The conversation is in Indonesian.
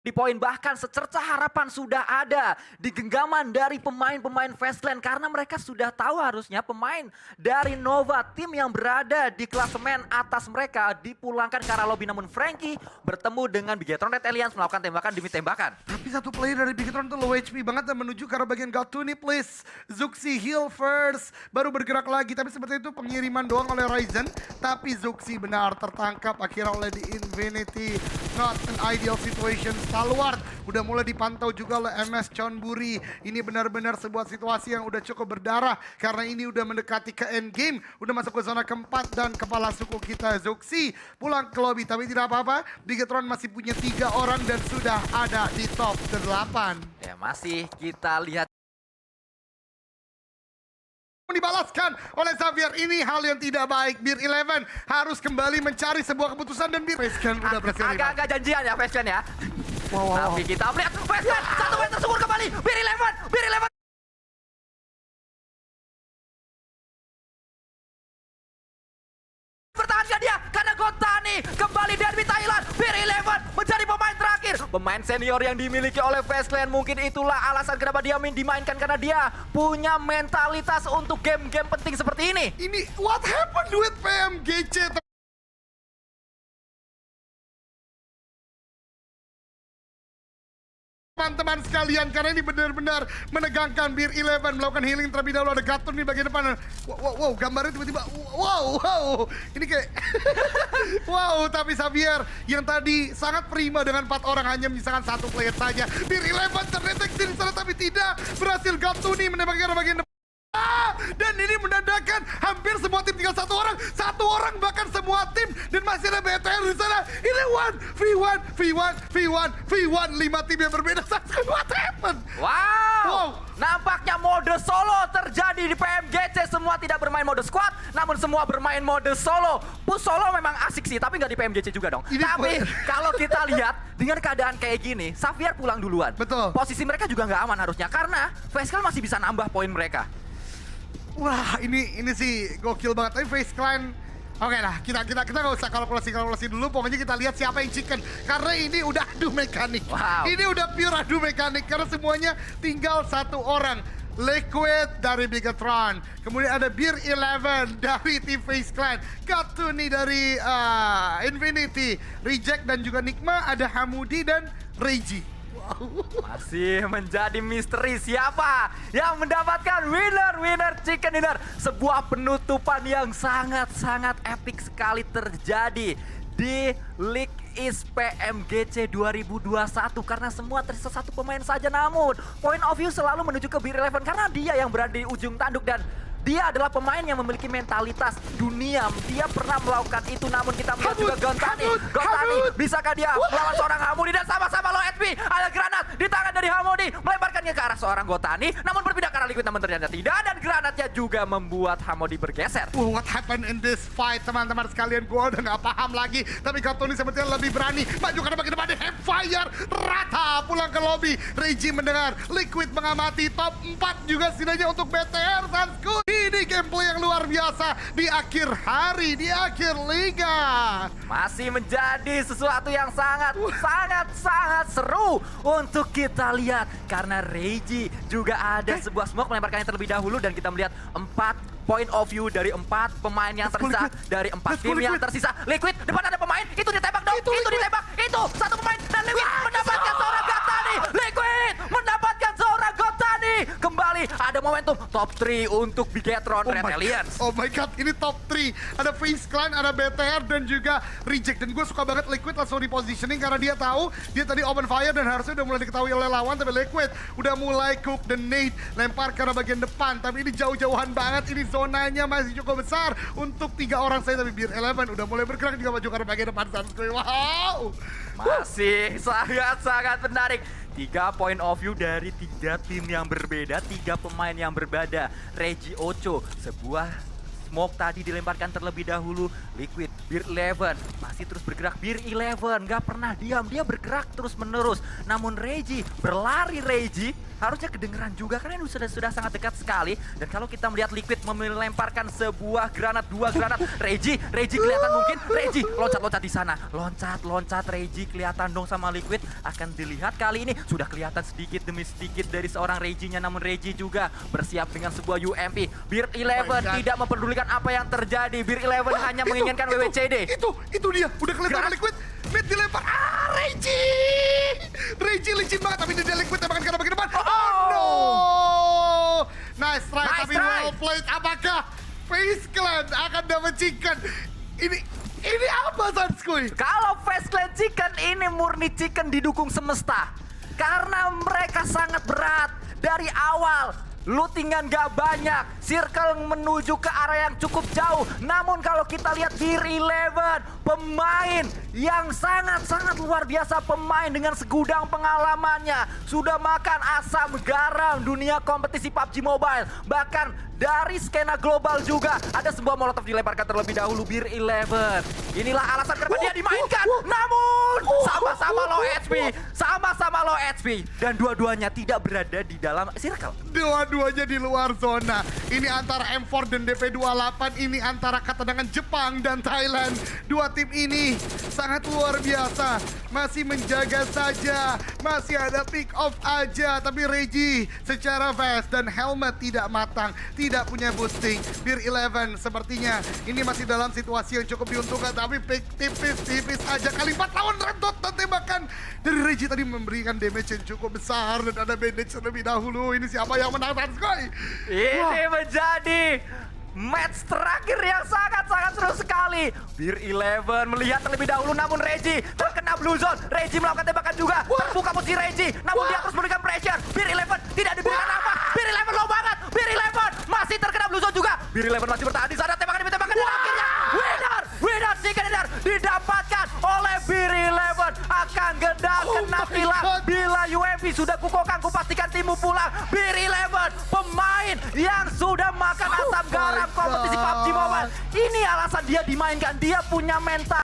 Di poin bahkan secerca harapan sudah ada di genggaman dari pemain-pemain Fastland karena mereka sudah tahu harusnya pemain dari Nova tim yang berada di klasemen atas mereka dipulangkan ke arah lobby, namun Frankie bertemu dengan Bigetron Red Alliance melakukan tembakan demi tembakan. Tapi satu player dari Bigetron tuh low HP banget dan menuju ke arah bagian Gatuni, please. Zuxi heal first, baru bergerak lagi. Tapi seperti itu pengiriman doang oleh Ryzen. Tapi Zuxi benar tertangkap akhirnya oleh The Infinity. Not an ideal situation. Stalwart udah mulai dipantau juga oleh MS Chonburi. Ini benar-benar sebuah situasi yang udah cukup berdarah. Karena ini udah mendekati ke end game. Udah masuk ke zona keempat dan kepala suku kita Zuxi pulang ke lobby. Tapi tidak apa-apa, Bigetron masih punya 3 orang dan sudah ada di top 8. Ya masih kita lihat. Dibalaskan oleh Xavier, ini hal yang tidak baik. Beer 11 harus kembali mencari sebuah keputusan dan Beer Faceclan udah berhasil. Agak-agak janjian ya Faceclan ya. Wow. Tapi kita lihat Faceclan, satu poin tersungkur kembali. Beer 11. Pertahankan dia karena Gotani kembali dari Thailand. Beer 11 menjadi pemain terakhir. Pemain senior yang dimiliki oleh Faceclan, mungkin itulah alasan kenapa dia dimainkan karena dia punya mentalitas untuk game-game penting seperti ini. Ini what happened with PMGC? Teman-teman sekalian, karena ini benar-benar menegangkan. Beer 11 melakukan healing terlebih dahulu. Ada Gatun di bagian depan. Wow, gambarnya tiba-tiba wow. Ini kayak wow, tapi Xavier yang tadi sangat prima dengan 4 orang hanya menyisakan 1 player saja. Beer 11 terdeteksi di sana tapi tidak berhasil. Gatun menembakkan bagian depan. Dan ini menandakan hampir semua tim tinggal 1 orang. 1 orang bahkan semua tim. Dan masih ada BTR di sana. Ini 1v1. 5 tim yang berbeda. What happened? Wow. Nampaknya mode solo terjadi di PMGC. Semua tidak bermain mode squad, namun semua bermain mode solo. Push solo memang asik sih, tapi nggak di PMGC juga dong. Tapi kalau kita lihat dengan keadaan kayak gini, Xavier pulang duluan. Betul. Posisi mereka juga nggak aman harusnya karena Faceclan masih bisa nambah poin mereka. Wah, ini sih gokil banget. Tapi Faceclan, oke lah, kita nggak usah kalkulasi dulu. Pokoknya kita lihat siapa yang chicken. Karena ini udah adu mekanik. Wow. Ini udah pure adu mekanik. Karena semuanya tinggal 1 orang. Liquid dari Bigetron. Kemudian ada Beer 11 dari tim Faceclan. Gatuni dari Infinity. Reject dan juga Nikma. Ada Hamudi dan Reiji. Masih menjadi misteri siapa yang mendapatkan winner chicken dinner. Sebuah penutupan yang sangat epic sekali terjadi di League East PMGC 2021 karena semua tersisa 1 pemain saja, namun point of view selalu menuju ke Beer 11 karena dia yang berada di ujung tanduk dan dia adalah pemain yang memiliki mentalitas dunia. Dia pernah melakukan itu, namun kita melihat juga Gotani, bisakah dia melawan seorang Hamudi dan sama-sama low HP. Ada granat di tangan dari Hamudi, melemparkannya ke arah seorang Gotani, namun berpindah ke arah Liquid, namun ternyata tidak. Dan granatnya juga membuat Hamudi bergeser. What happened in this fight, teman-teman sekalian? Gue udah gak paham lagi. Tapi Gatuni sepertinya lebih berani. Maju karena bagian depan Hempfire. Rata pulang ke lobby. Reiji mendengar. Liquid mengamati. Top 4 juga setidaknya untuk BTR. Sansku. Ini gameplay yang luar biasa di akhir hari, di akhir liga. Masih menjadi sesuatu yang sangat seru untuk kita lihat. Karena Reiji juga ada sebuah smoke melemparkannya terlebih dahulu dan kita melihat 4 point of view dari 4 pemain yang tersisa, dari 4 tim yang tersisa. Liquid, depan ada pemain, itu ditembak dong, itu ditembak, itu 1 pemain dan Liquid mendapatkan seorang Gotani. Liquid mendapatkan seorang Gotani. Kembali ada momentum top 3 untuk Bigetron Red Alliance. Oh my god, ini top 3. Ada Faceclan, ada BTR dan juga Reject. Dan gue suka banget Liquid langsung repositioning karena dia tahu dia tadi open fire dan harusnya udah mulai diketahui oleh lawan. Tapi Liquid udah mulai cook the nade, lempar ke arah bagian depan. Tapi ini jauh-jauhan banget, ini zonanya masih cukup besar untuk 3 orang saya. Tapi Beer 11 udah mulai bergerak juga maju ke arah bagian depan. Wow. Masih sangat menarik. 3 point of view dari 3 tim yang berbeda, 3 pemain yang berbeda. Reiji Ocho, sebuah smoke tadi dilemparkan terlebih dahulu. Liquid, Beer 11 masih terus bergerak. Beer 11 nggak pernah diam, dia bergerak terus menerus. Namun Reggie, berlari Reggie, harusnya kedengeran juga karena ini sudah sangat dekat sekali. Dan kalau kita melihat Liquid melemparkan sebuah granat, 2 granat. Reggie kelihatan mungkin. Reggie loncat-loncat di sana. Loncat Reggie kelihatan dong sama Liquid. Akan dilihat kali ini sudah kelihatan sedikit demi sedikit dari seorang Reggie-nya. Namun Reggie juga bersiap dengan sebuah UMP. Beer 11 tidak memperdulikan apa yang terjadi. Beer 11 hanya menginginkan WWCD. Itu dia, udah kelihatan Liquid. Mid dilempar, Reggie licin banget, tapi dia Liquid tembakan ke bagian depan. Oh no! Nice try, tapi well played. Apakah Face Clan akan dapat chicken? Ini apa Sanskui? Kalau Face Clan Chicken ini murni chicken didukung semesta. Karena mereka sangat berat dari awal. Lootingan gak banyak, circle menuju ke area yang cukup jauh. Namun kalau kita lihat Beer 11, pemain yang sangat-sangat luar biasa, pemain dengan segudang pengalamannya, sudah makan asam garam dunia kompetisi PUBG Mobile. Bahkan dari skena global juga ada sebuah molotov dilemparkan terlebih dahulu. Beer 11, inilah alasan kenapa dia dimainkan. Namun sama-sama low HP, dan dua-duanya tidak berada di dalam circle. Dua-duanya di luar zona. Ini antara M4 dan DP28. Ini antara ketenangan Jepang dan Thailand. Dua tim ini sangat luar biasa. Masih menjaga saja. Masih ada pick off aja. Tapi Reggie secara vest dan helmet tidak matang. Tidak punya boosting. Beer 11 sepertinya ini masih dalam situasi yang cukup diuntungkan. Tapi pick tipis aja. Kali 4 lawan Red Dot. Dan tembakan dari Reggie tadi memberikan damage yang cukup besar. Dan ada bandage terlebih dahulu. Ini siapa yang menang, Sanskui? Ini menjadi match terakhir yang sangat-sangat seru sekali. Beer 11 melihat terlebih dahulu, namun Reggie terkena blue zone. Reggie melakukan tembakan juga. Terbuka posisi Reggie, namun dia terus memberikan pressure. Beer 11 tidak diberikan apa. Beer 11 low banget. Beer 11 masih terkena blue zone juga. Beer 11 masih bertahan di sana. Tembakan demi tembakan dan akhirnya winner chicken dinner didapatkan oleh Beer 11. Akan gendang kena tilang. Bila UMP sudah kukokang, kupastikan timmu pulang. Beer 11 pemain yang sudah makan asam garam kompetisi PUBG Mobile. Ini alasan dia dimainkan. Dia punya mental